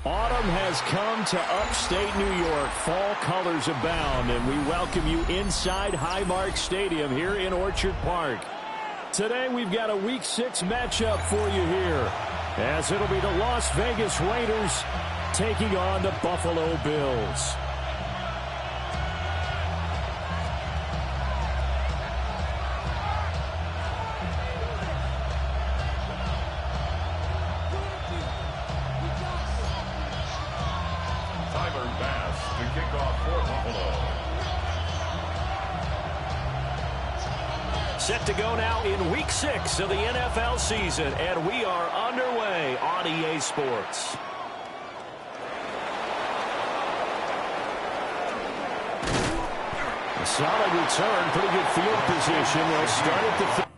Autumn has come to upstate New York. Fall colors abound, and we welcome you inside Highmark Stadium here in Orchard Park. Today we've got a Week 6 matchup for you here, as it'll be the Las Vegas Raiders taking on the Buffalo Bills. Set to go now in Week 6 of the NFL season, and we are underway on EA Sports. A solid return, pretty good field position. They'll start at the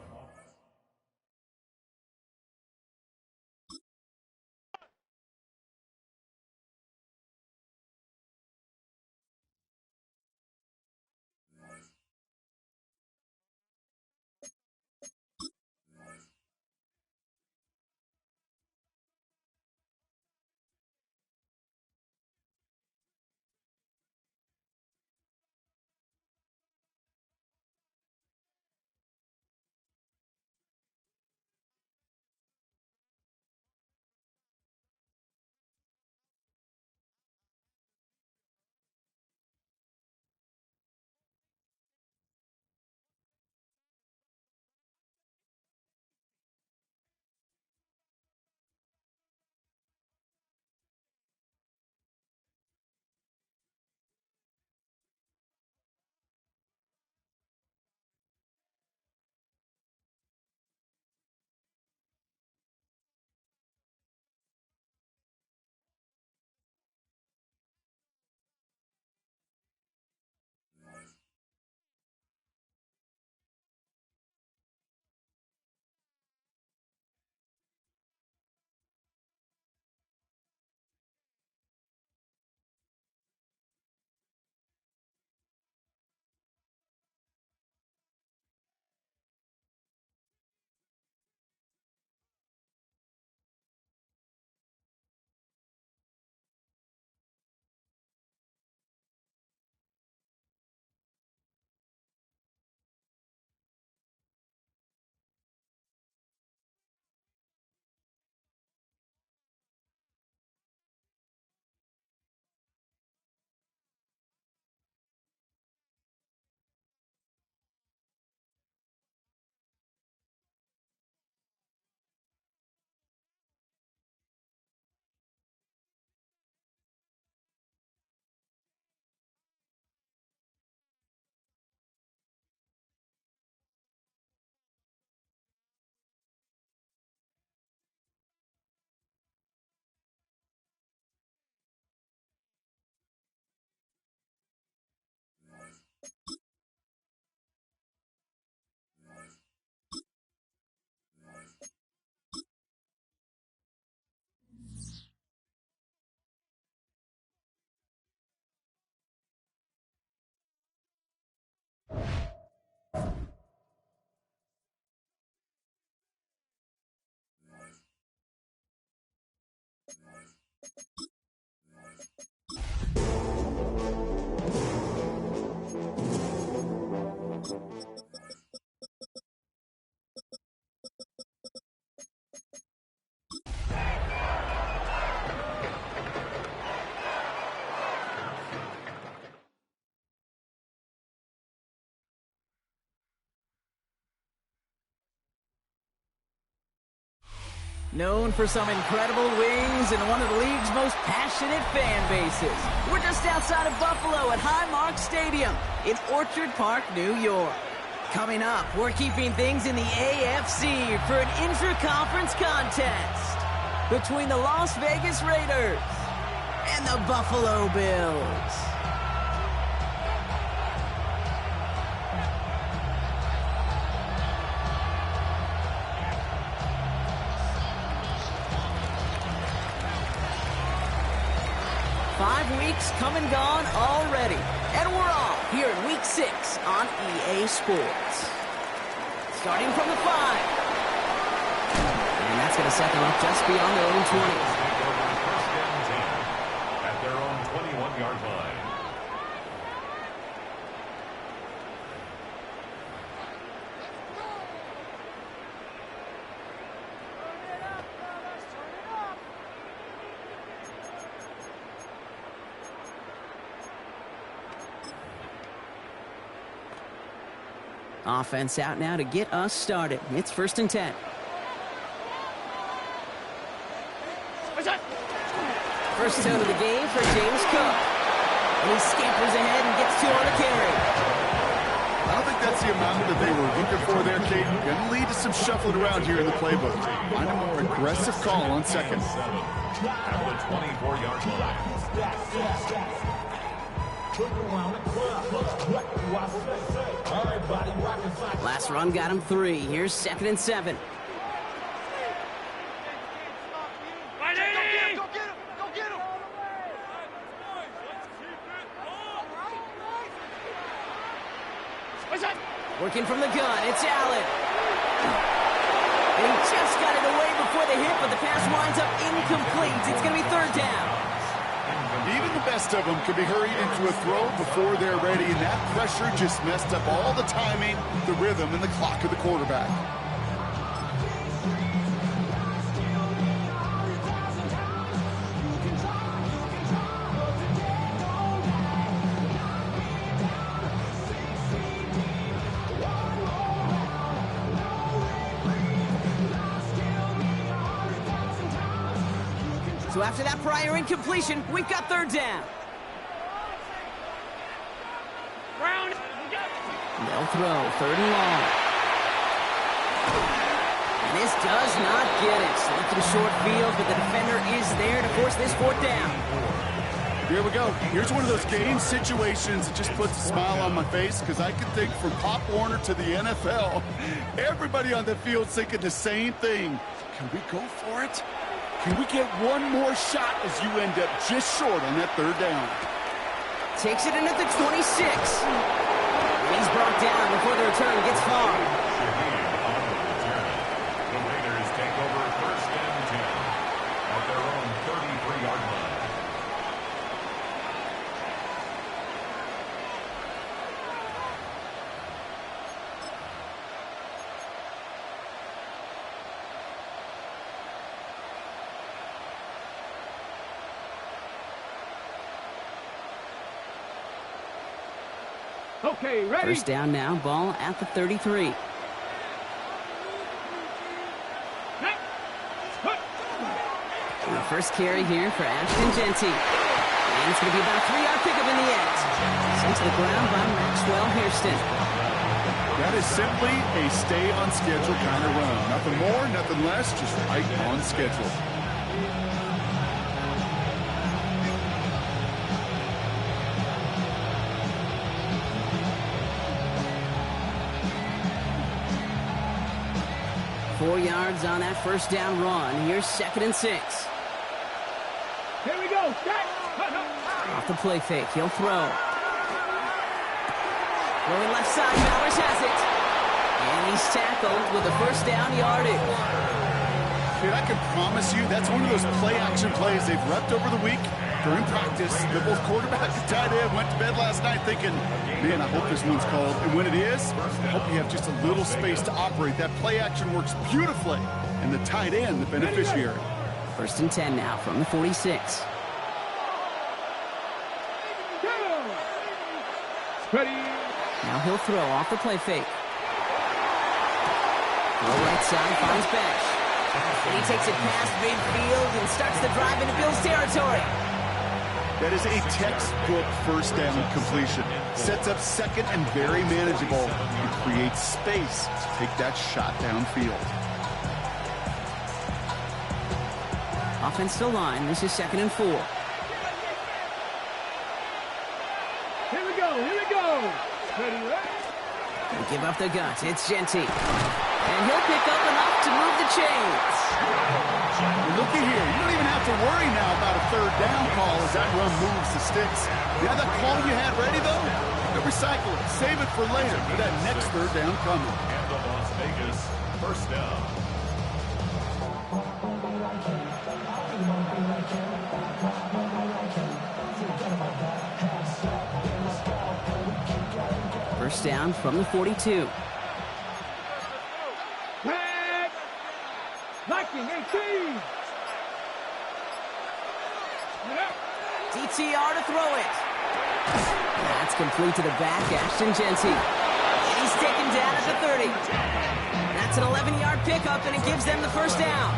Known for some incredible wings and one of the league's most passionate fan bases. We're just outside of Buffalo at Highmark Stadium in Orchard Park, New York. Coming up, we're keeping things in the AFC for an intra-conference contest between the Las Vegas Raiders and the Buffalo Bills. Weeks come and gone already. And we're off here in Week 6 on EA Sports. Starting from the 5. And that's going to set them up just beyond their own 20. First down 10 at their own 21-yard line. Offense out now to get us started. It's 1st and 10. First down of the game for James Cook. And he scampers ahead and gets 2 on the carry. I don't think that's the amount that they were looking for there, Kate. Going to lead to some shuffling around here in the playbook. Find a more aggressive call on second. At the 24-yard line. Last run got him 3. Here's 2nd and 7. Working from the gun, it's Allen. And he just got it away before the hit, but the pass winds up incomplete. It's going to be 3rd down. Even the best of them could be hurried into a throw before they're ready, and that pressure just messed up all the timing, the rhythm, and the clock of the quarterback. So after that prior incompletion, we've got 3rd down. They'll throw 3rd and long. And this does not get it. Slipped in short field, but the defender is there to force this 4th down. Here we go. Here's one of those game situations that just puts a smile on my face, because I can think from Pop Warner to the NFL, everybody on the field's thinking the same thing. Can we go for it? Can we get one more shot as you end up just short on that 3rd down? Takes it in at the 26. He's brought down before the return gets far. The Raiders take over 1st and 10 at their own 33-yard line. Okay, ready? 1st down now, ball at the 33. And the first carry here for Ashton Genty. And it's going to be about a 3-yard pickup in the end. Sent to the ground by Maxwell Hairston. That is simply a stay on schedule kind of run. Nothing more, nothing less, just right on schedule. Four yards on that 1st down run. Here's 2nd and 6. Here we go. Off the play fake, he'll throw. Going left side, Bowers has it. And he's tackled with a 1st down yardage. Dude, I can promise you that's one of those play-action plays they've repped over the week during practice. The both quarterback and tight end went to bed last night thinking, man, I hope this one's called. And when it is, I hope you have just a little space to operate. That play-action works beautifully. And the tight end, the beneficiary. 1st and 10 now from the 46. Ready. Now he'll throw off the play fake. Throw right side, finds Besh. And he takes it past midfield and starts the drive into Bills territory. That is a textbook first down completion. Sets up second and very manageable and creates space to take that shot downfield. Offensive line, this is 2nd and 4. Here we go, here we go. Ready, ready. They give up the guts, it's Genty. And he'll pick up enough to move the chains. Looky here, you don't even have to worry now about a third down call as that run moves the sticks. You have that call you had ready, though? You recycle it, save it for later for that next third down coming. And the Las Vegas first down. First down from the 42. Back. Knocking 18. DTR to throw it. That's complete to the back, Ashton Genty. He's taken down at the 30. That's an 11-yard pickup, and it gives them the first down.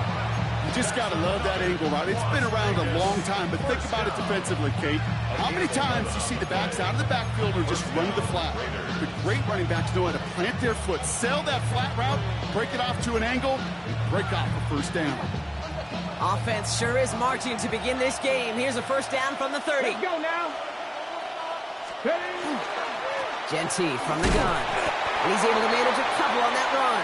You just got to love that angle route. It's been around a long time, but think about it defensively, Kate. How many times do you see the backs out of the backfield or just run the flat? The great running backs know how to plant their foot, sell that flat route, break it off to an angle, and break off a first down. Offense sure is marching to begin this game. Here's a first down from the 30. Let's go now. Ready. Genty from the gun. And he's able to manage a couple on that run.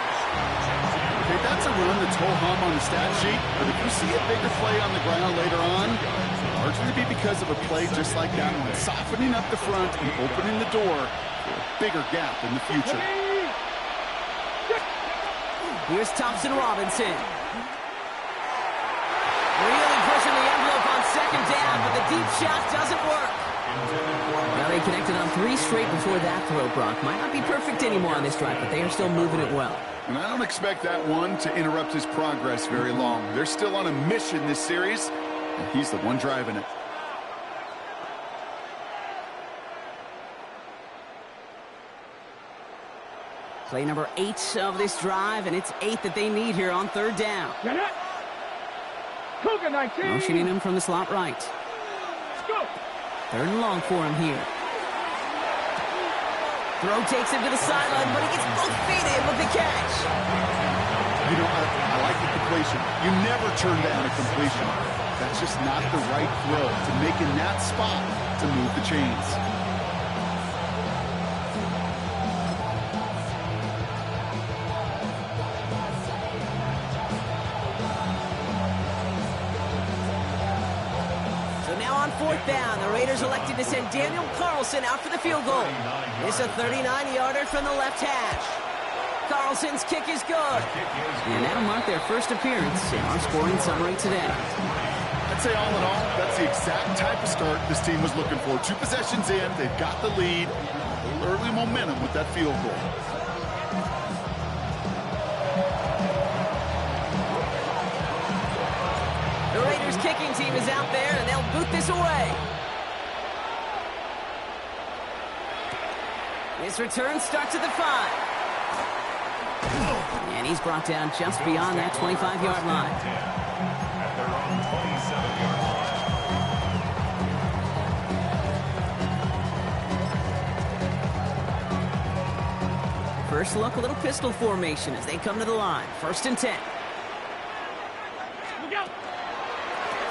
Okay, that's a run that's ho-hum on the stat sheet, but if you see a bigger play on the ground later on, it'll largely be because of a play just like that one, softening up the front and opening the door for a bigger gap in the future. Here's Thompson Robinson. Really pushing the envelope on second down, but the deep shot doesn't work. Now they connected on 3 straight before that throw, Brock. Might not be perfect anymore on this drive, but they are still moving it well. And I don't expect that one to interrupt his progress very long. They're still on a mission this series, and he's the one driving it. Play number 8 of this drive, and it's 8 that they need here on third down. Get it. Cougar 19. Motioning him from the slot right. Let's go. Third and long for him here. Throw takes him to the sideline, but he gets both feet in with the catch. You know, I like the completion. You never turn down a completion. That's just not the right throw to make in that spot to move the chains. Fourth down, the Raiders elected to send Daniel Carlson out for the field goal. It's a 39-yarder from the left hash. Carlson's kick is good. And that'll mark their first appearance in our scoring summary today. I'd say all in all, that's the exact type of start this team was looking for. 2 possessions in, they've got the lead. A little early momentum with that field goal. The Raiders kicking team is out there, and they'll boot this away. This return starts at the 5. And he's brought down just beyond that 25-yard line. At their own 27-yard line. First look, a little pistol formation as they come to the line. 1st and 10.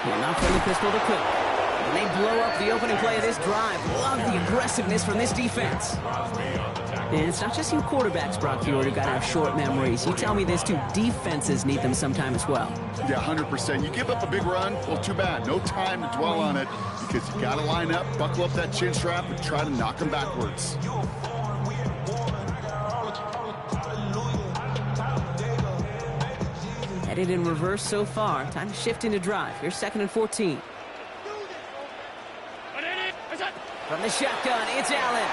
And not from the pistol to Cook. And they blow up the opening play of this drive. Love the aggressiveness from this defense. And it's not just you quarterbacks, Brock Field, who got to have short memories. You tell me this too, defenses need them sometime as well. Yeah, 100%. You give up a big run, well, too bad. No time to dwell on it because you got to line up, buckle up that chin strap, and try to knock them backwards. Headed in reverse so far. Time to shift into drive. Here's 2nd and 14. From the shotgun, it's Allen.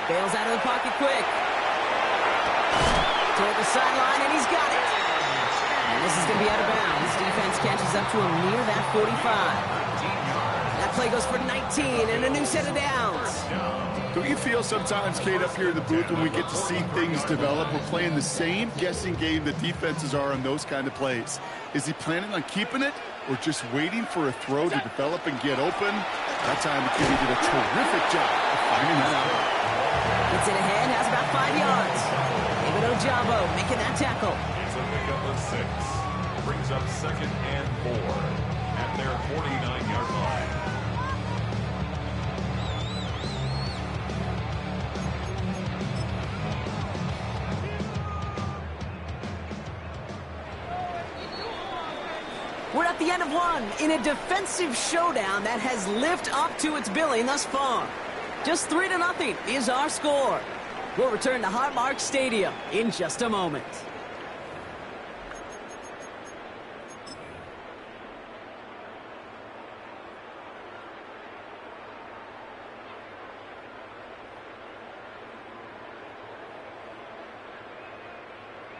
Bails out of the pocket quick. Toward the sideline, and he's got it. And this is going to be out of bounds. Defense catches up to him near that 45. That play goes for 19 and a new set of downs. Don't you feel sometimes, Kate, up here in the booth when we get to see things develop, we're playing the same guessing game that defenses are on those kind of plays? Is he planning on keeping it or just waiting for a throw to develop and get open? That time the QB did a terrific job of finding that out. Gets it ahead, has about 5 yards. David Ojabo making that tackle. It's a pickup of 6. Brings up 2nd and 4 at their 49-yard line. We're at the end of one in a defensive showdown that has lived up to its billing thus far. Just 3-0 is our score. We'll return to Highmark Stadium in just a moment.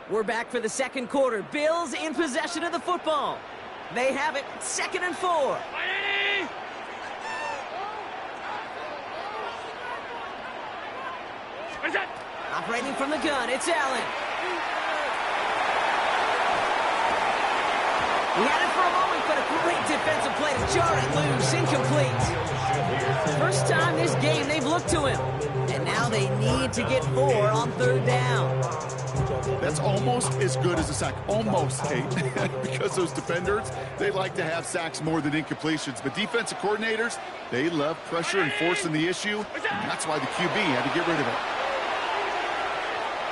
We're back for the second quarter. Bills in possession of the football. They have it, 2nd and 4. Operating from the gun, it's Allen. He had it for a moment, but a great defensive play to jar it loose, incomplete. First time this game they've looked to him. And now they need to get 4 on 3rd down. That's almost as good as a sack. Almost, Kate. Because those defenders, they like to have sacks more than incompletions. But defensive coordinators, they love pressure and forcing the issue. And that's why the QB had to get rid of it.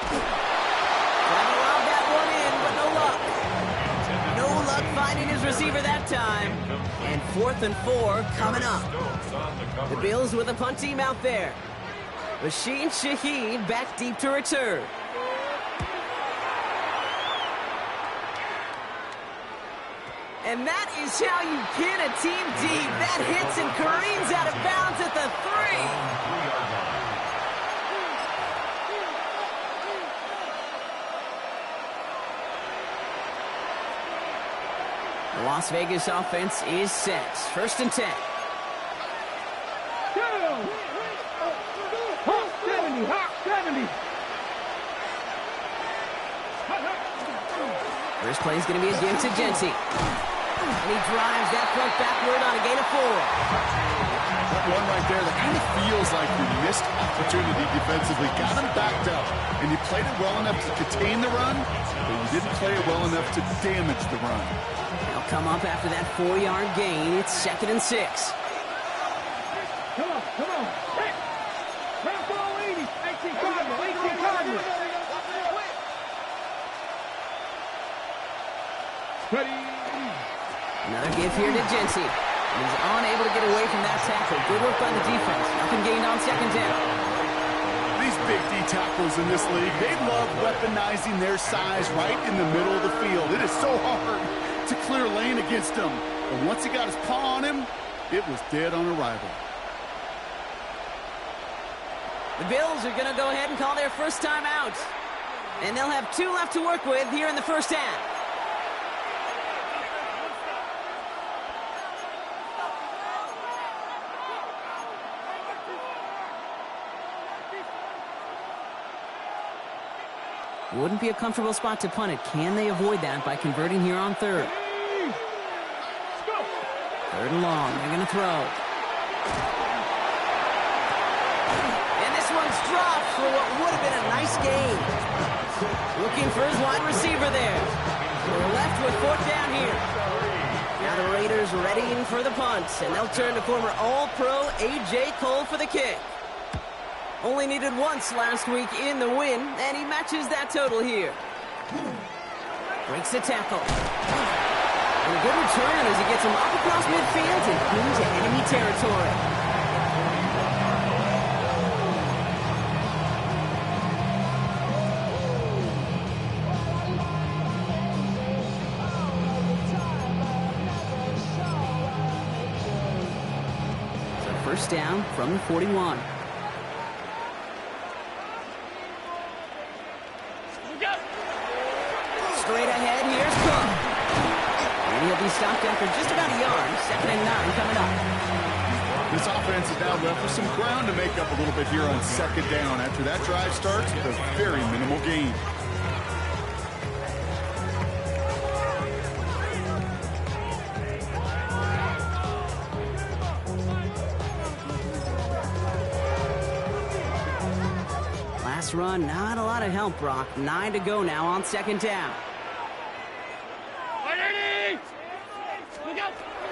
Trying to lob that one in, but no luck. No luck finding his receiver that time. And 4th and 4 coming up. The Bills with a punt team out there. Rasheen Shaheed back deep to return. And that is how you pin a team deep. That hits and careens out of bounds at the 3. The Las Vegas offense is set. 1st and 10. Hawk 70, Hawk 70. First play is going to be a give to Genty. And he drives that front backward on a gain of 4. That one right there, that kind of feels like you missed opportunity defensively. Got him backed up, and you played it well enough to contain the run, but you didn't play it well enough to damage the run. They'll come up after that 4-yard gain. It's 2nd and 6. Come on, come on. Hey, run ball 80. 18 Cardinal, 18 Cardinal. Ready. Another give here to Genty. He's unable to get away from that tackle. Good work by the defense. Nothing gained on 2nd down. These big D tackles in this league, they love weaponizing their size right in the middle of the field. It is so hard to clear lane against him. But once he got his paw on him, it was dead on arrival. The Bills are going to go ahead and call their first time out. And they'll have 2 left to work with here in the first half. Wouldn't be a comfortable spot to punt it. Can they avoid that by converting here on 3rd? 3rd and long. They're going to throw. And this one's dropped for what would have been a nice gain. Looking for his wide receiver there. They're left with 4th down here. Now the Raiders readying for the punt, and they'll turn to former All-Pro A.J. Cole for the kick. Only needed once last week in the win, and he matches that total here. Breaks the tackle. And a good return as he gets him up across midfield and into enemy territory. So 1st down from the 41. Straight ahead, here's Cook. And he'll be stopped after just about a yard. 2nd and 9 coming up. This offense is now left with some ground to make up a little bit here on second down after that drive starts with a very minimal gain. Last run, not a lot of help, Brock. 9 to go now on second down.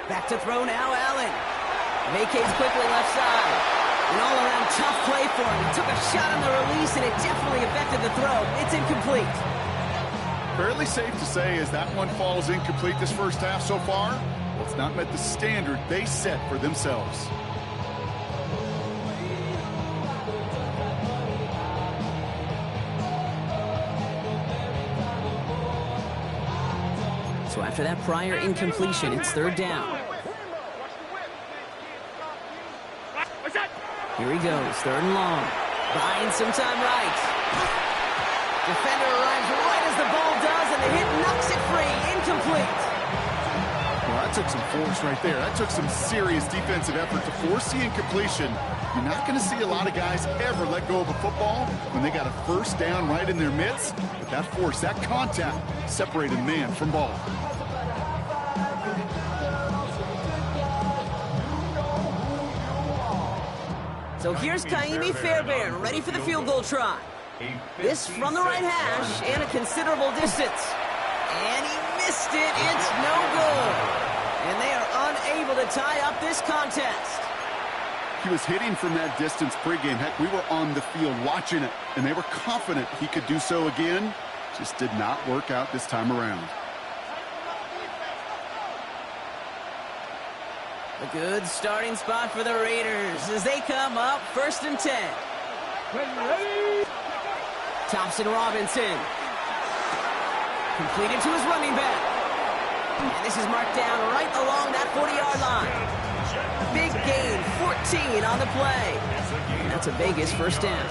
Back to throw now, Allen. Vacates quickly left side. An all-around tough play for him. He took a shot on the release, and it definitely affected the throw. It's incomplete. Fairly safe to say as that one falls incomplete this first half so far, well, it's not met the standard they set for themselves. So after that prior incompletion, it's third down. Here he goes, third and long. Buying some time right. Defender arrives right as the ball does, and the hit knocks it free. Incomplete. Well, that took some force right there. That took some serious defensive effort to force the incompletion. You're not going to see a lot of guys ever let go of a football when they got a first down right in their midst. But that force, that contact, separated man from ball. So here's Kaimi Fairbairn, ready for the field goal try. This from the right hash and a considerable distance. And he missed it. It's no good. And they are unable to tie up this contest. He was hitting from that distance pregame. Heck, we were on the field watching it, and they were confident he could do so again. Just did not work out this time around. A good starting spot for the Raiders as they come up first and 10. Thompson Robinson. Completed to his running back. And this is marked down right along that 40-yard line. Big gain, 14 on the play. And that's a Vegas first down.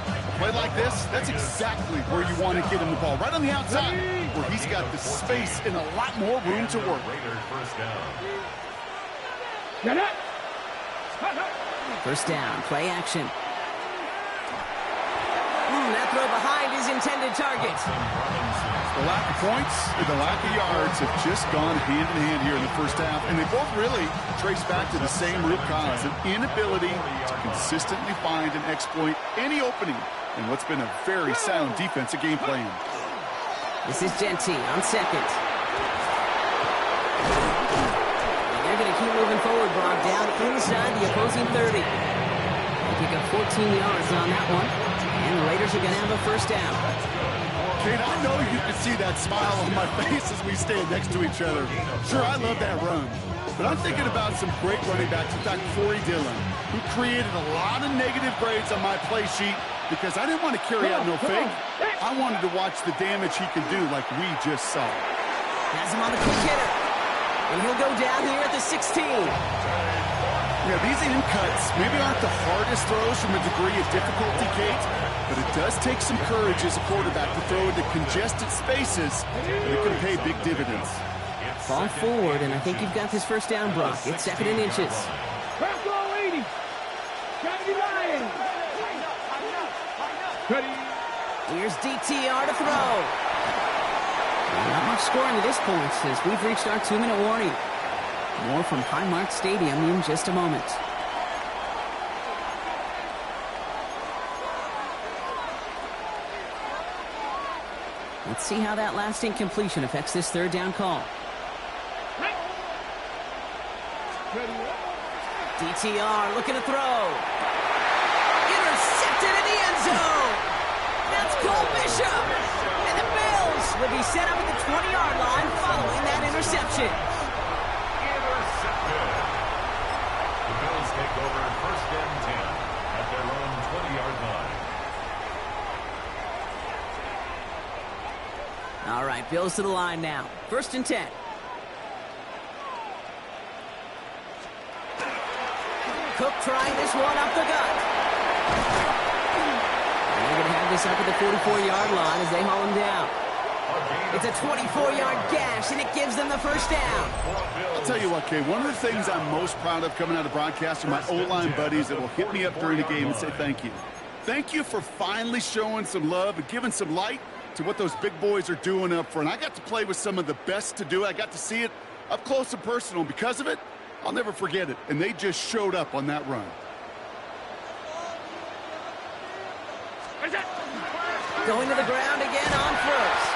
A play like this, that's exactly where you want to get him the ball. Right on the outside, where he's got the space and a lot more room to work. Raiders first down. First down, play action. That throw behind his intended target. The lack of points and the lack of yards have just gone hand in hand here in the first half, and they both really trace back to the same root cause, an inability to consistently find and exploit any opening in what's been a very sound defensive game plan. This is Genty on second. They're going to keep moving forward, Brock, down inside the opposing 30. They pick up 14 yards on that one, and the Raiders are going to have a first down. Kate, I know you can see that smile on my face as we stand next to each other. Sure, I love that run, but I'm thinking about some great running backs. In fact, Corey Dillon, who created a lot of negative grades on my play sheet because I didn't want to carry out no fake. I wanted to watch the damage he can do like we just saw. Has him on the quick hitter. And he'll go down here at the 16. Yeah, these in cuts maybe aren't the hardest throws from a degree of difficulty, Kate, but it does take some courage as a quarterback to throw into congested spaces, and it can pay big dividends. Ball forward, and I think you've got this first down, Brock. It's 2nd and inches. Here's DTR to throw. Not much scoring to this point as we've reached our 2-minute warning. More from Highmark Stadium in just a moment. Let's see how that last incompletion affects this third down call. DTR looking to throw. Intercepted in the end zone. That's Cole Bishop. And the Bills will be set up at the 20-yard line following that interception. Intercepted. The Bills take over first and 10 at their own 20-yard line. All right, Bills to the line now. First and 10. Cook trying this one up the gut. And they're going to have this up at the 44-yard line as they haul him down. It's a 24-yard gash, and it gives them the first down. I'll tell you what, Kay, one of the things I'm most proud of coming out of broadcast are my O-line buddies that will hit me up during the game and say thank you. Thank you for finally showing some love and giving some light to what those big boys are doing up front. I got to play with some of the best to do it. I got to see it up close and personal. Because of it, I'll never forget it. And they just showed up on that run. Going to the ground again on first.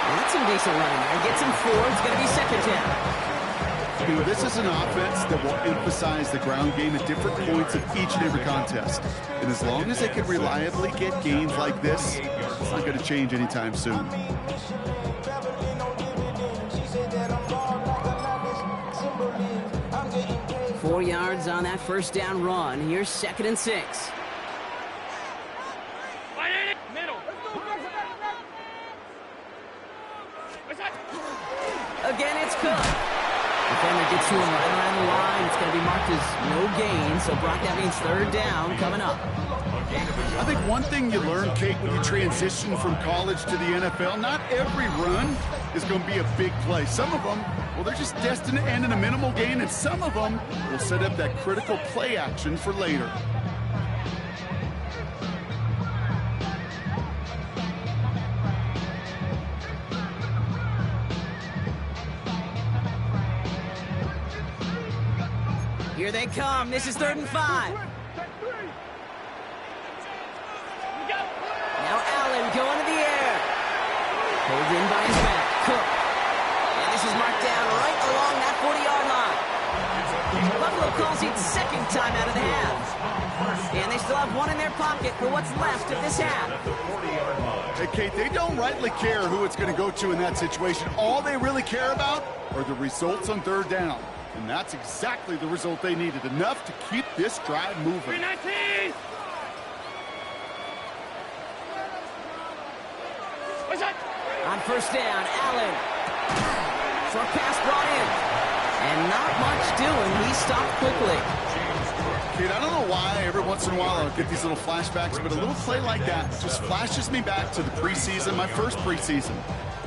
That's some decent running there. Gets him 4. It's going to be second down. You know, this is an offense that will emphasize the ground game at different points of each and every contest. And as long as they can reliably get games like this, it's not going to change anytime soon. Four yards on that first down run. Here's second and 6. Again, it's Cook. Defender gets to him right around the line. It's going to be marked as no gain. So, Brock, that means third down coming up. I think one thing you learn, Kate, when you transition from college to the NFL, not every run is going to be a big play. Some of them, well, they're just destined to end in a minimal gain, and some of them will set up that critical play action for later. Here they come. This is 3rd and 5. Now Allen going to the air. Pulled in by his back. Cook. And this is marked down right along that 40-yard line. Buffalo calls it second time out of the half. And they still have one in their pocket for what's left of this half. Hey, Kate, they don't rightly care who it's going to go to in that situation. All they really care about are the results on third down. And that's exactly the result they needed. Enough to keep this drive moving. On first down, Allen. Short pass brought in. And not much doing. He stopped quickly. Kid, I don't know why every once in a while I'll get these little flashbacks, but a little play like that just flashes me back to the preseason, my first preseason.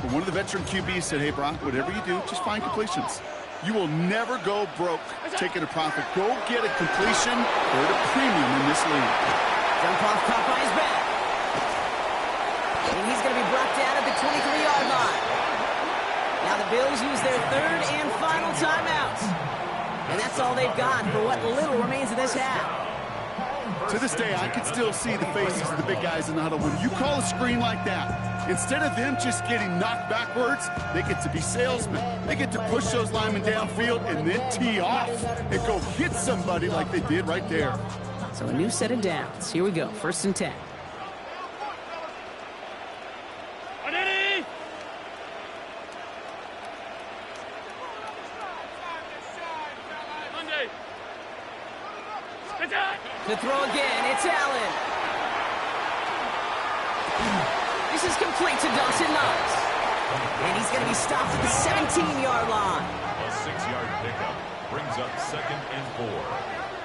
But one of the veteran QBs said, hey, Brock, whatever you do, just find completions. You will never go broke taking a profit. Go get a completion. They're at a premium in this league. Jump off, caught by his back. And he's going to be brought down at the 23-yard line. Now the Bills use their third and final timeouts. And that's all they've got for what little remains of this half. To this day, I can still see the faces of the big guys in the huddle. When you call a screen like that, instead of them just getting knocked backwards, they get to be salesmen. They get to push those linemen downfield and then tee off and go hit somebody like they did right there. So a new set of downs. Here we go. 1st and 10. To throw again, it's Allen. This is complete to Dawson Knox. And he's going to be stopped at the 17-yard line. A 6-yard pickup brings up 2nd and 4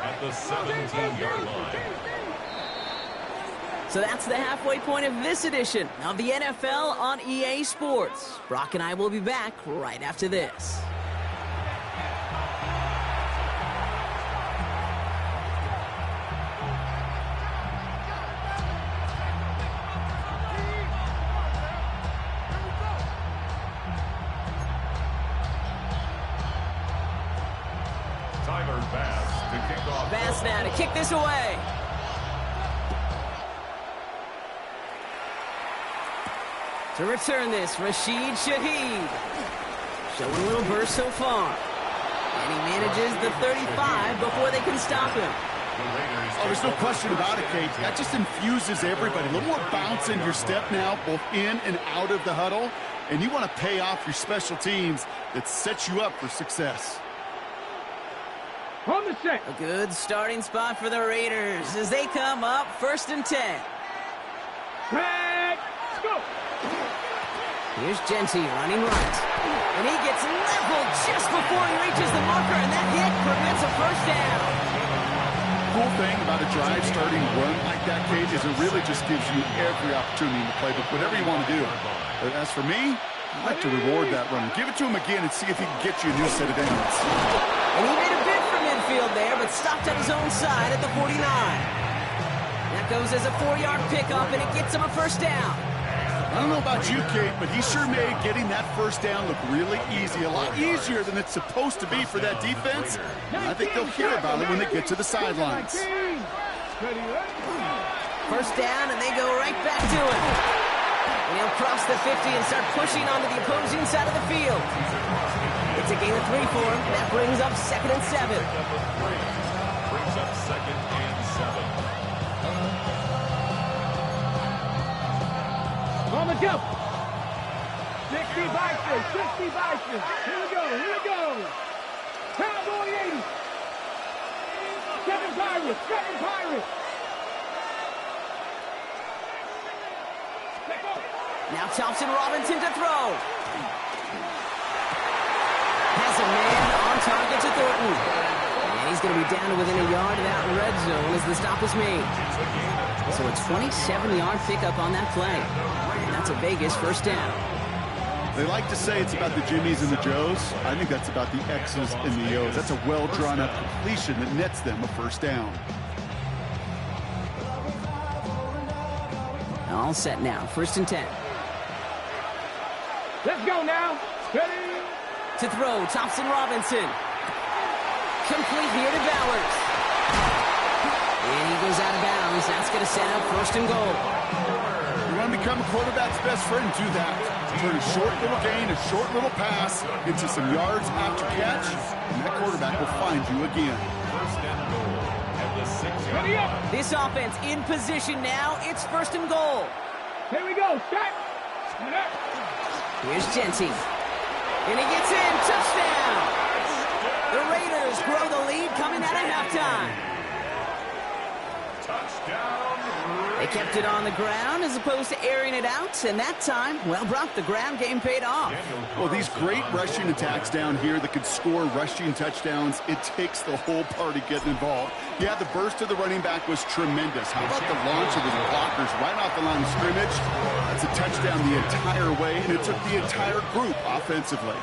at the 17-yard line. So that's the halfway point of this edition of the NFL on EA Sports. Brock and I will be back right after this. Bass now to kick this away. To return this, Rashid Shaheed. Showing a little burst so far. And he manages the 35 before they can stop him. Oh, there's no question about it, Kate. That just infuses everybody. A little more bounce in your step now, both in and out of the huddle. And you want to pay off your special teams that sets you up for success. On the set. A good starting spot for the Raiders as they come up 1st and 10. Let's go. Here's Genty running right. And he gets leveled just before he reaches the marker, and that hit prevents a first down. cool thing about a drive starting run like that, Kate, is it really just gives you every opportunity in the playbook, whatever you want to do. But as for me, I'd like to reward that run. Give it to him again and see if he can get you a new set of downs. And he made a bid for midfield there, but stopped at his own side at the 49. That goes as a 4-yard pickup, and it gets him a first down. I don't know about you, Kate, but he sure made getting that first down look really easy. A lot easier than it's supposed to be for that defense. And I think they'll hear about it when they get to the sidelines. First down, and they go right back to it. And he'll cross the 50 and start pushing onto the opposing side of the field. It's a gain of 3 for him. That brings up 2nd and 7. Brings up 2nd and 7. On the jump. 60 Bison, 60 Bison. Here we go, here we go. Cowboy 80. 7 Pirates, 7 Pirates. Now Thompson Robinson to throw. Has a man on target to Thornton. And he's going to be down to within a yard of that red zone as the stop is made. So a 27-yard pickup on that play. And that's a Vegas first down. They like to say it's about the Jimmies and the Joes. I think that's about the X's and the O's. That's a well-drawn-up completion that nets them a first down. All set now. 1st and 10. Let's go now. Ready? To throw, Thompson Robinson. Complete here to Bowers. And he goes out of bounds. That's going to set up 1st and goal. You want to become a quarterback's best friend, do that. Turn a short little gain, a short little pass into some yards after catch, and that quarterback will find you again. 1st and goal at the 6-yard line. This offense in position now. It's 1st and goal. Here we go. Shot. Here's Genty. And he gets in. Touchdown. The Raiders grow the lead coming out of halftime. They kept it on the ground as opposed to airing it out, and that time, well, Brock, the ground game paid off. Well, these great rushing attacks down here that could score rushing touchdowns, it takes the whole party getting involved. Yeah, the burst of the running back was tremendous. How about the launch of his blockers right off the line of scrimmage? That's a touchdown the entire way, and it took the entire group offensively.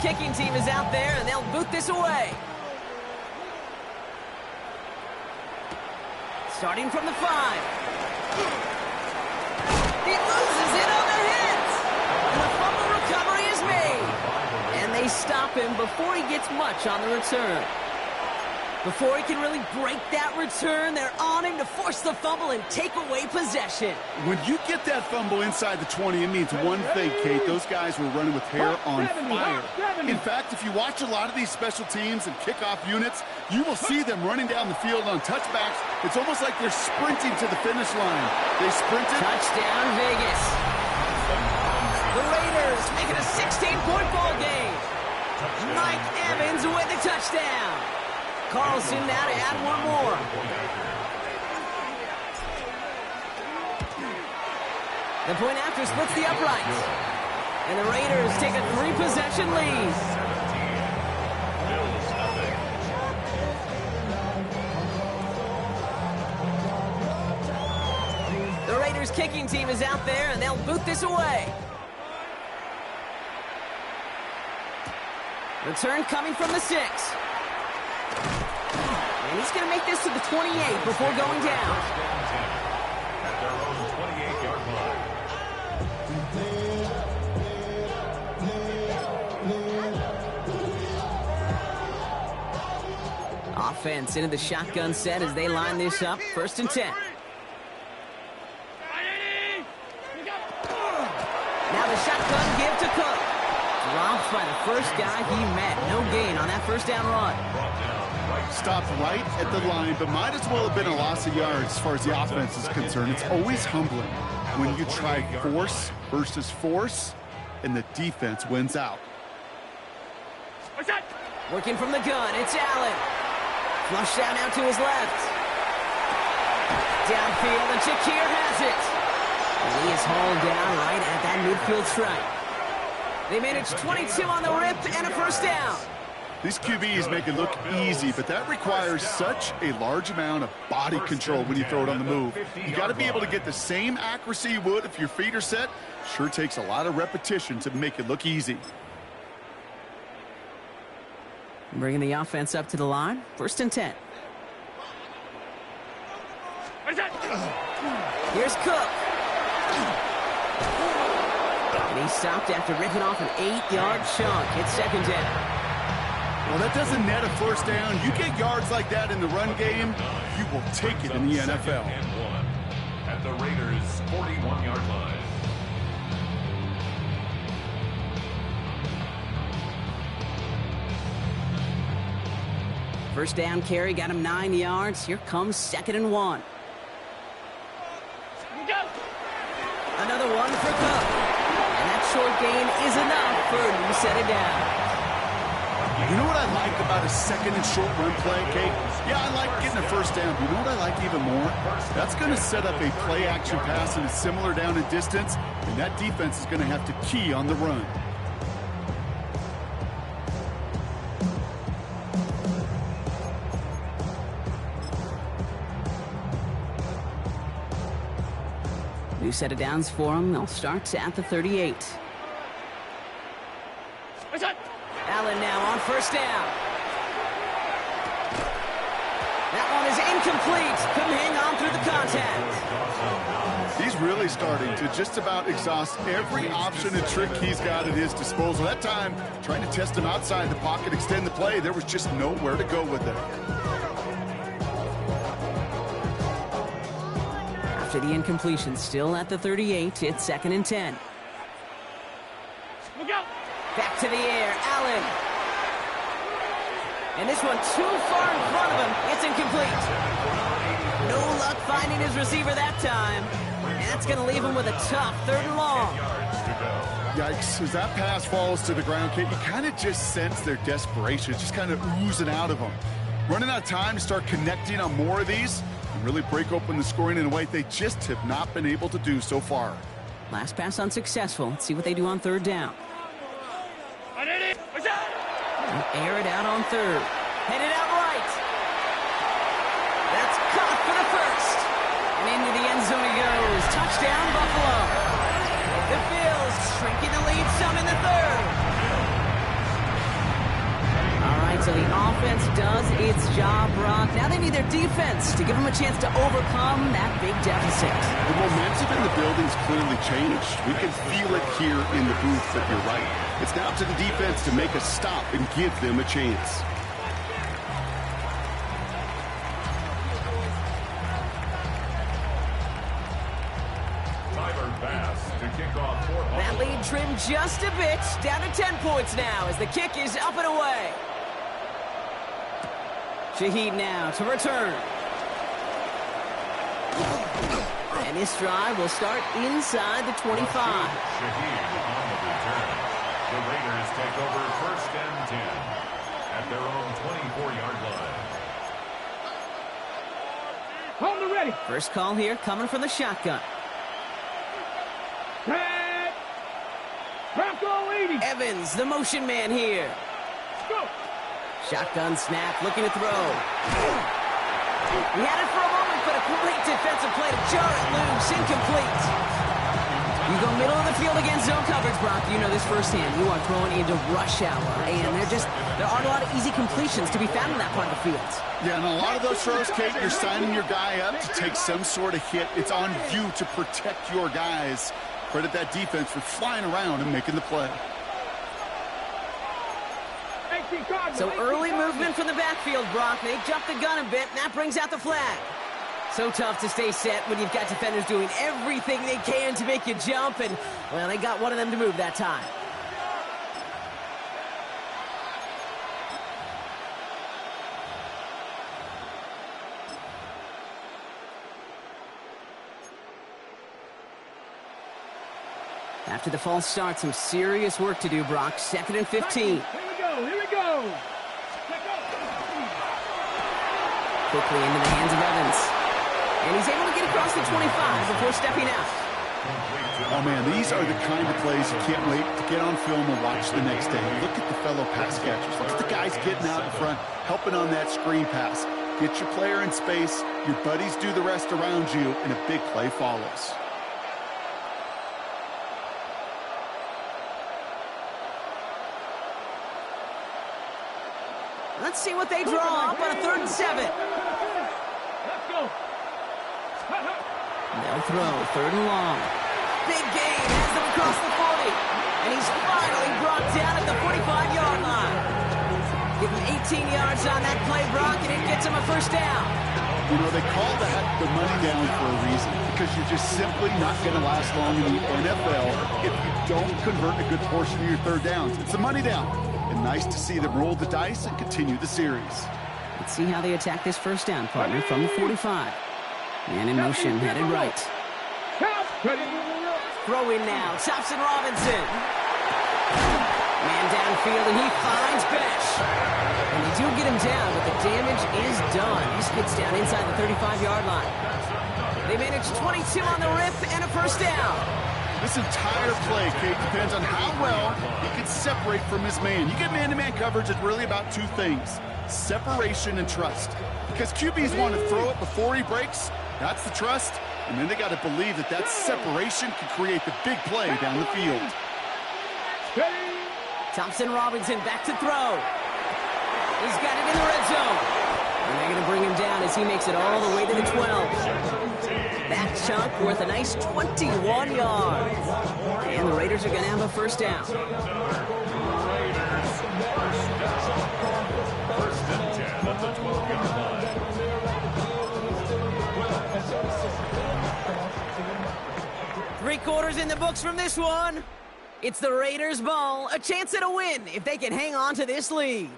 Kicking team is out there, and they'll boot this away. Starting from the 5. He loses it on the hit. And the fumble recovery is made. And they stop him before he gets much on the return. Before he can really break that return, they're on him to force the fumble and take away possession. When you get that fumble inside the 20, it means one thing, Kate. Those guys were running with hair on fire. In fact, if you watch a lot of these special teams and kickoff units, you will see them running down the field on touchbacks. It's almost like they're sprinting to the finish line. They sprinted. Touchdown, Vegas. The Raiders make it a 16-point ball game. Mike Evans with the touchdown. Carlson now to add one more. The point after splits the uprights. And the Raiders take a 3-possession lead. The Raiders kicking team is out there, and they'll boot this away. Return coming from the 6. And he's going to make this to the 28 before going down. At their own 28-yard line. Offense into the shotgun set as they line this up. 1st and 10. Now the shotgun give to Cook. Dropped by the first guy he met. No gain on that first down run. Stopped right at the line, but might as well have been a loss of yards as far as the offense is concerned. It's always humbling when you try force versus force, and the defense wins out. Working from the gun, it's Allen. Flush down out to his left. Downfield, and Shakir has it. And he is hauled down right at that midfield stripe. They manage 22 on the rip and a first down. These QBs make it look easy, but that requires such a large amount of body control when you throw it on the move. You got to be able to get the same accuracy you would if your feet are set. Sure takes a lot of repetition to make it look easy. Bringing the offense up to the line. 1st and 10. Here's Cook. And he stopped after ripping off an 8-yard chunk. It's 2nd down. Well, that doesn't net a first down. You get yards like that in the run game, you will take it in the NFL. At the Raiders' 41-yard line. First down carry got him 9 yards. Here comes 2nd and 1. Another one for Cook. And that short gain is enough for a new set it down. You know what I like about a 2nd and short run play, Kate? Yeah, I like getting a first down, but you know what I like even more? That's going to set up a play-action pass and a similar down and distance, and that defense is going to have to key on the run. New set of downs for them. They'll start at the 38. Allen now on first down. That one is incomplete. Couldn't hang on through the contact. He's really starting to just about exhaust every option and trick he's got at his disposal. That time, trying to test him outside the pocket, extend the play, there was just nowhere to go with it. After the incompletion, still at the 38, it's 2nd and 10. Back to the air, Allen. And this one too far in front of him. It's incomplete. No luck finding his receiver that time. And that's going to leave him with a tough 3rd and long. Yikes, as that pass falls to the ground, Kate, you kind of just sense their desperation, just kind of oozing out of them. Running out of time to start connecting on more of these and really break open the scoring in a way they just have not been able to do so far. Last pass unsuccessful. Let's see what they do on 3rd down. Air it out on 3rd. Headed out right. That's caught for the first. And into the end zone he goes. Touchdown, Buffalo. The Bills shrinking the lead some in the 3rd. All right, so the offense does its job, Brock. Now they need their defense to give them a chance to overcome that big deficit. The momentum in the building's clearly changed. We can feel it here in the booth, but you're right. It's now to the defense to make a stop and give them a chance. That lead trimmed just a bit, down to 10 points now as the kick is up and away. Shaheed now to return. And this drive will start inside the 25. Shaheed on the return. The Raiders take over 1st and 10 at their own 24-yard line. Hold the ready. First call here coming from the shotgun. Pat. Bronco 80. Evans, the motion man here. Go. Shotgun snap, looking to throw. He had it for a moment, but a great defensive play to jar it loose, incomplete. You go middle of the field against zone coverage, Brock. You know this firsthand. You are throwing into rush hour, and there aren't a lot of easy completions to be found in that part of the field. Yeah, and a lot of those throws, Kate, you're signing your guy up to take some sort of hit. It's on you to protect your guys. Credit that defense for flying around and making the play. So early movement from the backfield, Brock. They jump the gun a bit, and that brings out the flag. So tough to stay set when you've got defenders doing everything they can to make you jump, and, well, they got one of them to move that time. After the false start, some serious work to do, Brock. 2nd and 15. Here we go. Here we go. Quickly into the hands of Evans. And he's able to get across the 25 before stepping out. Oh, man, these are the kind of plays you can't wait to get on film and watch the next day. Look at the fellow pass catchers. Look at the guys getting out in front, helping on that screen pass. Get your player in space, your buddies do the rest around you, and a big play follows. Let's see what they draw up on a 3rd and 7. Let's go. They'll throw 3rd and long. Big gain has them across the 40. And he's finally brought down at the 45-yard line. Give him 18 yards on that play, Brock, and it gets him a 1st down. You know, they call that the money down for a reason, because you're just simply not going to last long in the NFL if you don't convert a good portion of your 3rd downs. It's a money down. And nice to see them roll the dice and continue the series. Let's see how they attack this 1st down, partner, from the 45. And in motion, headed right. Throwing now, Thompson Robinson. Man downfield, and he finds Besh. And they do get him down, but the damage is done. He skids down inside the 35-yard line. They manage 22 on the rip and a 1st down. This entire play, Kate, depends on how well he can separate from his man. You get man-to-man coverage, it's really about 2 things: separation and trust. Because QBs want to throw it before he breaks. That's the trust. And then they got to believe that that separation can create the big play down the field. Thompson Robinson back to throw. He's got it in the red zone. And they're going to bring him down as he makes it all the way to the 12. That chunk worth a nice 21 yards. And the Raiders are going to have a 1st down. First and 10 at the 12-yard line. 3 quarters in the books from this one. It's the Raiders' ball. A chance at a win if they can hang on to this lead.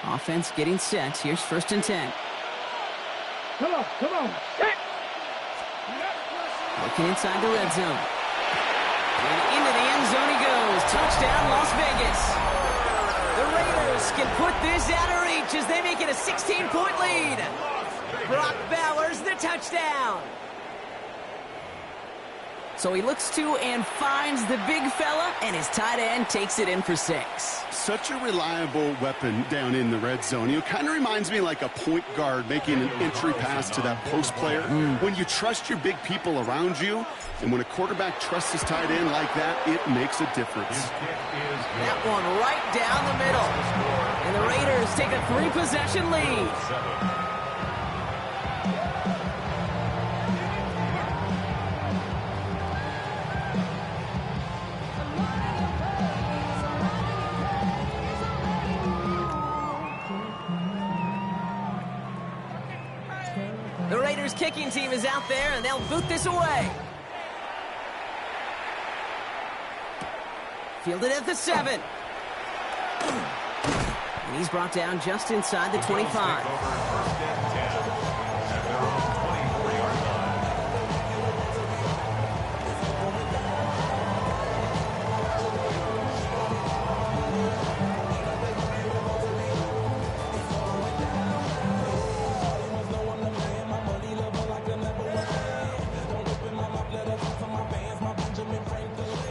Offense getting set. Here's 1st and 10. Come on, come on. Set. Looking inside the red zone. And into the end zone he goes. Touchdown, Las Vegas. The Raiders can put this out of reach as they make it a 16-point lead. Brock Bowers, the touchdown. So he looks to and finds the big fella, and his tight end takes it in for 6. Such a reliable weapon down in the red zone. You know, kind of reminds me like a point guard making an entry pass to that post player. When you trust your big people around you, and when a quarterback trusts his tight end like that, it makes a difference. That one right down the middle. And the Raiders take a 3-possession lead. The Raiders kicking team is out there, and they'll boot this away. Fielded at the 7. And he's brought down just inside the 25.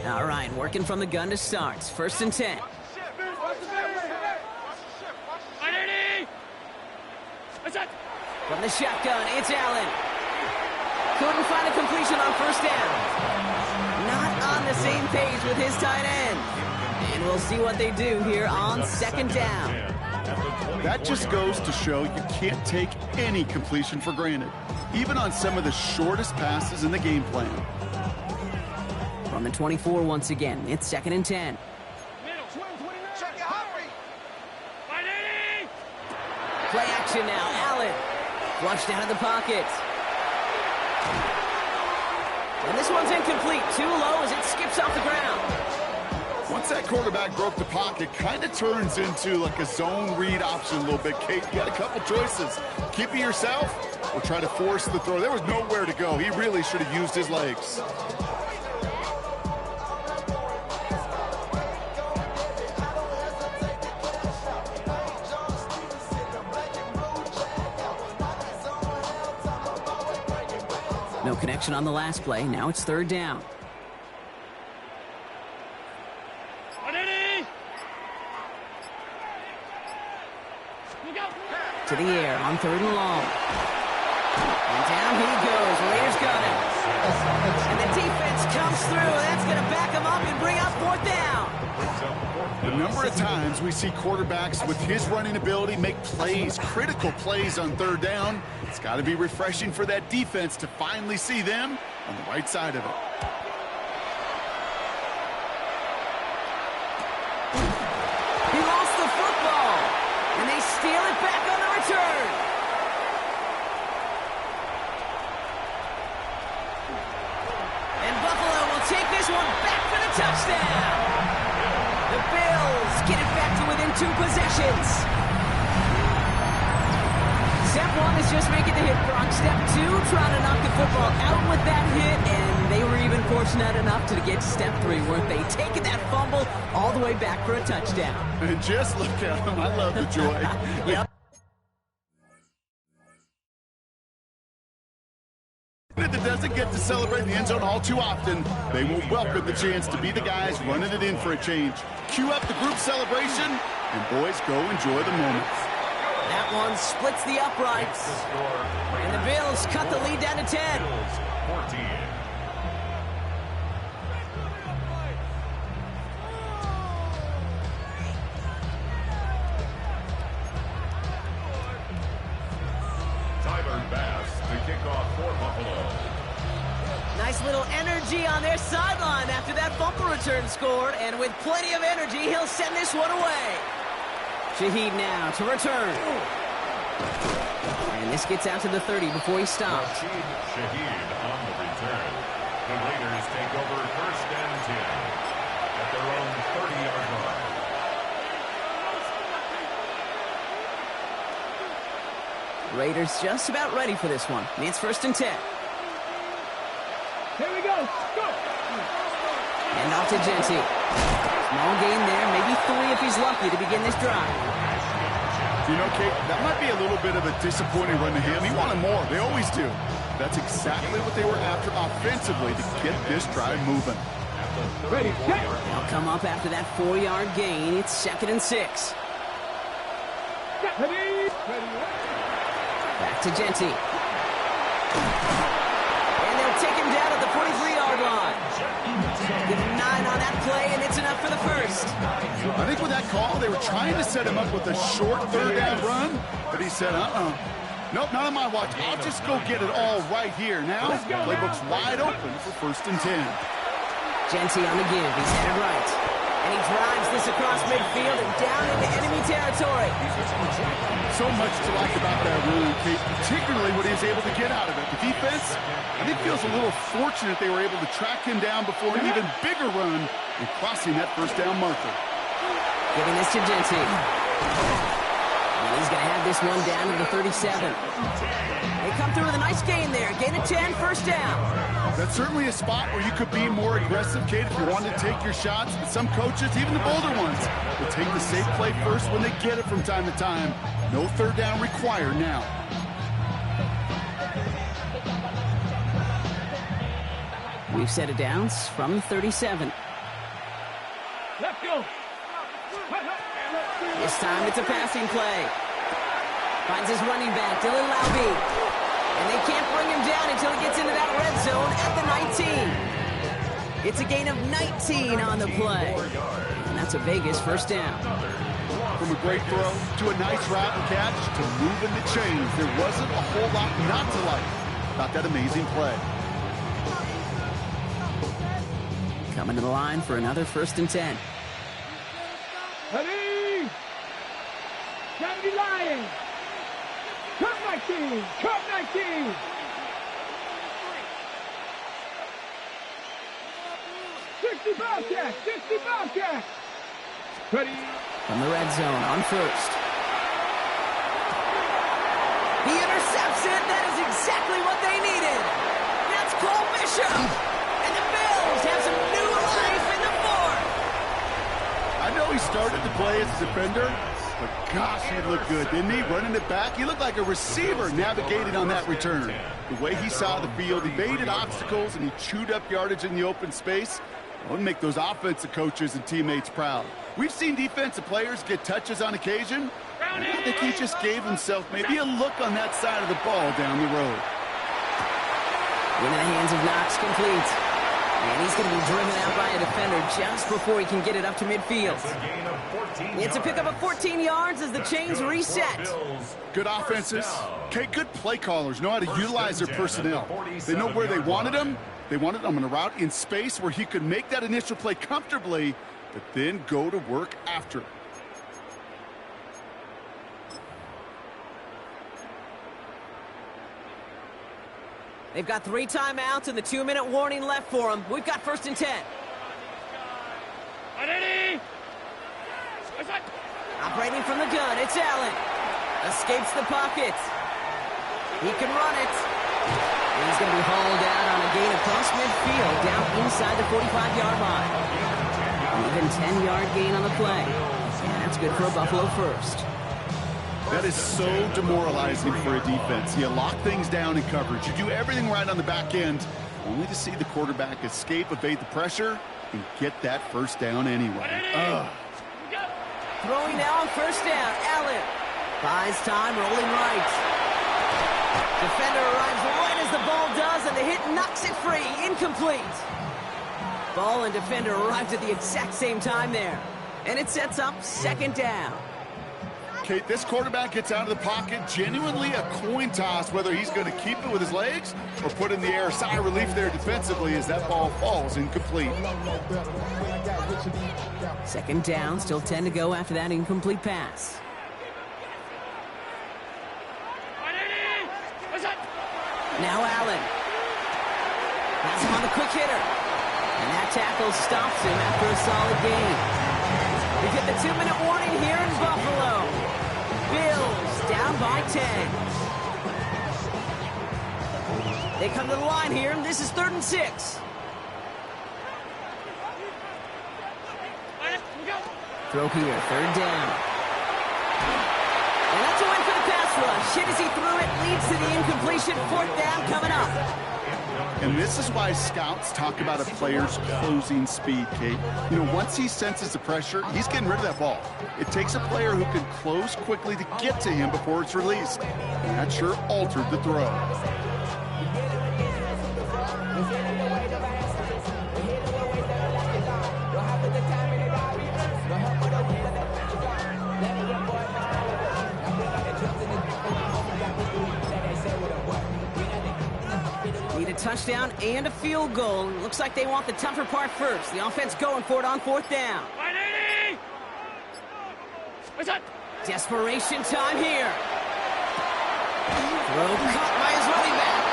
All right, working from the gun to start. 1st and 10. From the shotgun, it's Allen. Couldn't find a completion on 1st down. Not on the same page with his tight end. And we'll see what they do here on 2nd down. That just goes to show you can't take any completion for granted, even on some of the shortest passes in the game plan. From the 24 once again, it's 2nd and 10. Play action now. Allen. Flushed out of the pocket. And this one's incomplete. Too low as it skips off the ground. Once that quarterback broke the pocket, kind of turns into like a zone read option a little bit. Kate, you got a couple choices. Keep it yourself or try to force the throw. There was nowhere to go. He really should have used his legs. No connection on the last play. Now it's third down. To the air on third and long. And down he goes. Raiders got him. And the defense comes through. That's going to back him up and bring up fourth down. The number of times we see quarterbacks with his running ability make plays, critical plays on third down. It's got to be refreshing for that defense to finally see them on the right side of it. He lost the football. And they steal it back on the return. And Buffalo will take this one back for the touchdown. The Bills get it back to within 2 possessions. Step 1 is just making the hit, Brock. Step 2, trying to knock the football out with that hit, and they were even fortunate enough to get to step 3, weren't they? Taking that fumble all the way back for a touchdown. And just look at him. I love the joy. Yep. That doesn't get to celebrate in the end zone all too often. They will welcome the chance to be the guys running it in for a change. Cue up the group celebration, and boys, go enjoy the moment. That one splits the uprights. And the Bills cut the lead down to 10. 14. Tyler Bass to kick off for Buffalo. Nice little energy on their sideline after that bumper return scored. And with plenty of energy, he'll send this one away. Shaheed now to return. And this gets out to the 30 before he stops. Shaheed on the return. The Raiders take over first and 10 at their own 30-yard line. Raiders just about ready for this one. It's first and 10. Here we go. Go. And off to Genty. Small gain there, maybe 3 if he's lucky to begin this drive. You know, Kate, that might be a little bit of a disappointing run to him. He wanted more. They always do. That's exactly what they were after offensively to get this drive moving. Ready, set. They'll come up after that 4-yard gain. It's second and 6. Ready. Back to Genty. And they'll take him down at the 43-yard line. Give him 9 on that play, and it's enough for the first. I think with that call, they were trying to set him up with a short third down run, but he said, nope, not on my watch. I'll just go get it all right here. Now, the playbook's wide open for first and 10. Genty on the give. He's headed right. And he drives this across midfield and down into enemy territory. So much to like about that run, Kate, particularly what he was able to get out of it. The defense, I think, feels a little fortunate they were able to track him down before an even bigger run and crossing that first down marker. Giving this to Genty. And he's going to have this one down to the 37. They come through with a nice gain there. Gain of 10, first down. That's certainly a spot where you could be more aggressive, Kate, if you wanted to take your shots. But some coaches, even the bolder ones, will take the safe play first when they get it from time to time. No third down required now. We've set it down from 37. Let's go. This time it's a passing play. Finds his running back, Dylan Laube. And they can't bring him down until he gets into that red zone at the 19. It's a gain of 19 on the play. And that's a Vegas first down. From a great throw to a nice route and catch to moving the chains, there wasn't a whole lot not to like about that amazing play. Coming to the line for another first and 10. Ready. Young Lions. 19. Cut 19. Bobcat, 60 Bobcat. Ready. From the red zone on first. He intercepts it. That is exactly what they needed. That's Cole Bishop. And the Bills have some new life in the fourth. I know he started to play as a defender, but gosh, he looked good, didn't he? Running it back, he looked like a receiver navigating on that return. The way he saw the field, he evaded obstacles, and he chewed up yardage in the open space. It would make those offensive coaches and teammates proud. We've seen defensive players get touches on occasion. I think he just gave himself maybe a look on that side of the ball down the road. Into the hands of Knox, complete. And he's going to be driven out by a defender just before he can get it up to midfield. It's a pickup of 14 yards as the chains reset. Good offenses. Okay, good play callers know how to utilize their personnel. They know where they wanted them. They wanted him on a route in space where he could make that initial play comfortably, but then go to work after. They've got 3 timeouts and the 2-minute warning left for them. We've got 1st and 10. Operating from the gun, it's Allen. Escapes the pocket. He can run it. And he's going to be hauled out on a gain across midfield, down inside the 45-yard line. Even 10-yard gain on the play. And that's good for a Buffalo first. That is so demoralizing for a defense. You lock things down in coverage. You do everything right on the back end, only to see the quarterback escape, evade the pressure, and get that first down anyway. Throwing now on 1st down. Allen buys time, rolling right. Defender arrives right as the ball does, and the hit knocks it free. Incomplete. Ball and defender arrived at the exact same time there. And it sets up 2nd down. Okay, this quarterback gets out of the pocket, genuinely a coin toss, whether he's going to keep it with his legs or put in the air. Sigh of relief there defensively as that ball falls incomplete. 2nd down, still 10 to go after that incomplete pass. Now Allen. Has him on the quick hitter. And that tackle stops him after a solid gain. We get the 2-minute warning here in Buffalo. Bills down by 10. They come to the line here, and this is 3rd and 6. Throw here, 3rd down. And that's a win for the pass rush. Hit as he threw it, leads to the incompletion. 4th down coming up. And this is why scouts talk about a player's closing speed, Kate. You know, once he senses the pressure, he's getting rid of that ball. It takes a player who can close quickly to get to him before it's released. And that sure altered the throw. Need a touchdown and a field goal. Looks like they want the tougher part first. The offense going for it on 4th down. Desperation time here. Throw caught by his running back.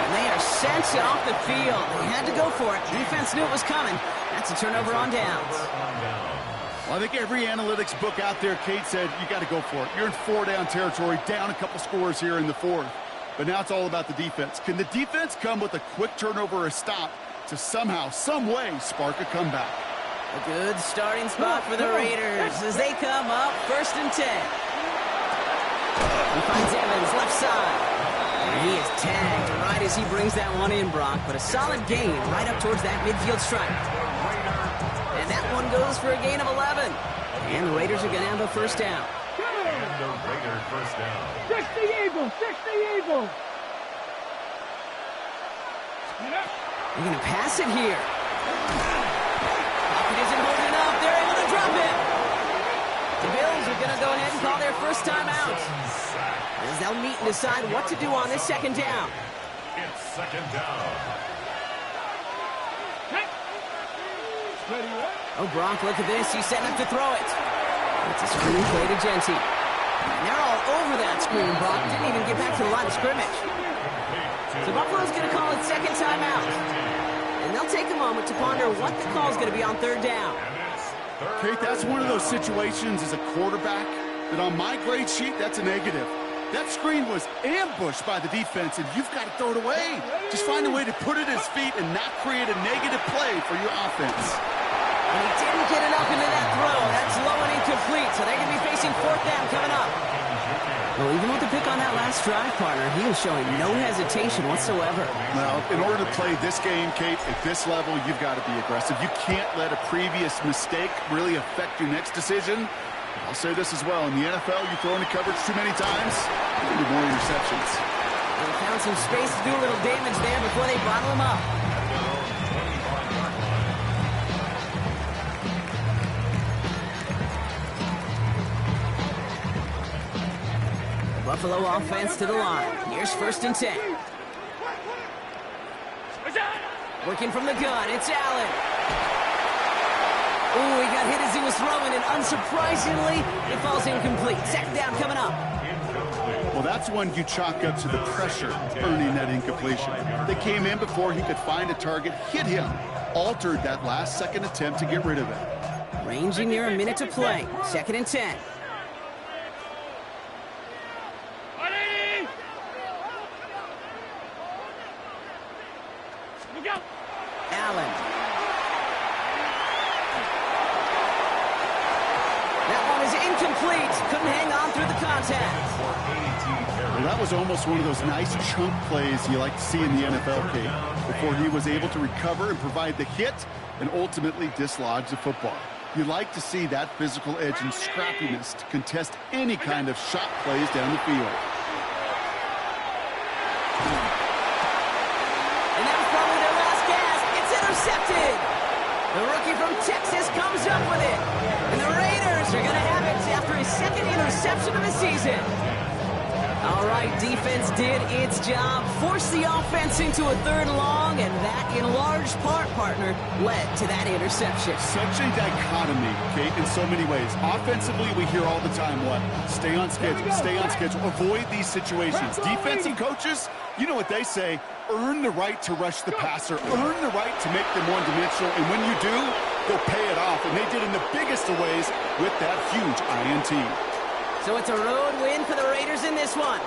And they are sent off the field. They had to go for it. Defense knew it was coming. That's a turnover on downs. Well, I think every analytics book out there, Kate, said you got to go for it. You're in 4-down territory, down a couple scores here in the 4th. But now it's all about the defense. Can the defense come with a quick turnover or a stop to somehow, some way, spark a comeback? A good starting spot for the Raiders as they come up 1st and 10. He finds Evans left side. And he is tagged right as he brings that one in, Brock. But a solid gain right up towards that midfield stripe. And that one goes for a gain of 11. And the Raiders are going to have a 1st down. And the Raiders 1st down. 60 Eagles, 60 Eagles. They're going to pass it here. Pocket isn't holding up. They're able to drop it. The Bills are going to go ahead and call their 1st time out. As they'll meet and decide what to do on this 2nd down. It's 2nd down. Oh, Brock, look at this. He's setting up to throw it. It's a screen play to Genty. And they're all over that screen, Brock. Didn't even get back to the line of scrimmage. So Buffalo's going to call it second timeout. And they'll take a moment to ponder what the call is going to be on third down. Kate, that's one of those situations as a quarterback that on my grade sheet, that's a negative. That screen was ambushed by the defense, and you've got to throw it away. Just find a way to put it at his feet and not create a negative play for your offense. And he didn't get enough into that throw. That's low and incomplete, so they're going to be facing fourth down coming up. Well, even with the pick on that last drive, partner, he was showing no hesitation whatsoever. Well, in order to play this game, Kate, at this level, you've got to be aggressive. You can't let a previous mistake really affect your next decision. I'll say this as well. In the NFL, you throw into coverage too many times, you get more interceptions. They found some space to do a little damage there before they bottle him up. Buffalo offense to the line. Here's 1st and 10. Working from the gun, it's Allen. Ooh, he got hit as he was throwing, and unsurprisingly, it falls incomplete. Second down coming up. Well, that's one you chalk up to the pressure earning that incompletion. They came in before he could find a target, hit him, altered that last-second attempt to get rid of it. Ranging near a minute to play. 2nd and 10. Allen. That one is incomplete. Couldn't hang on through the contact. Well, that was almost one of those nice chunk plays you like to see in the NFL, Kate, before he was able to recover and provide the hit and ultimately dislodge the football. You like to see that physical edge and scrappiness to contest any kind of shot plays down the field. And that was probably their last gasp. It's intercepted. The rookie from Texas comes up with it. And the Raiders are going to have it after his 2nd interception of the season. All right, defense did its job, forced the offense into a 3rd and long, and that, in large part, partner, led to that interception. Such a dichotomy, Kate, in so many ways. Offensively, we hear all the time what? Stay on schedule, avoid these situations. Defensive coaches, you know what they say, earn the right to rush the passer, earn the right to make them one-dimensional, and when you do, they'll pay it off, and they did in the biggest of ways with that huge INT. So it's a road win for the Raiders in this one.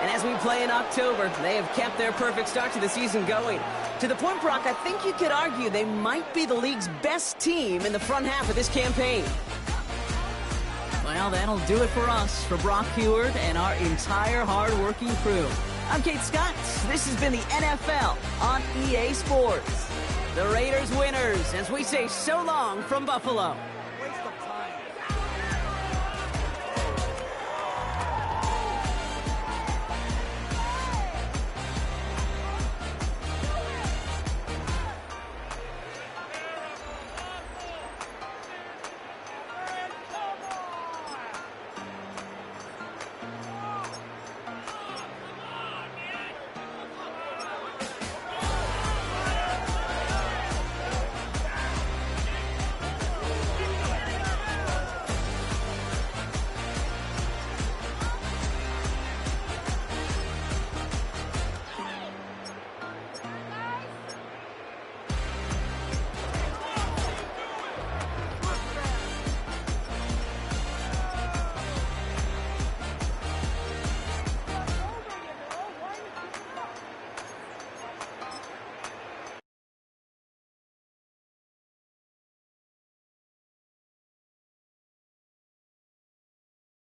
And as we play in October, they have kept their perfect start to the season going. To the point, Brock, I think you could argue they might be the league's best team in the front half of this campaign. Well, that'll do it for us, for Brock Heward and our entire hard-working crew. I'm Kate Scott. This has been the NFL on EA Sports. The Raiders winners, as we say so long from Buffalo.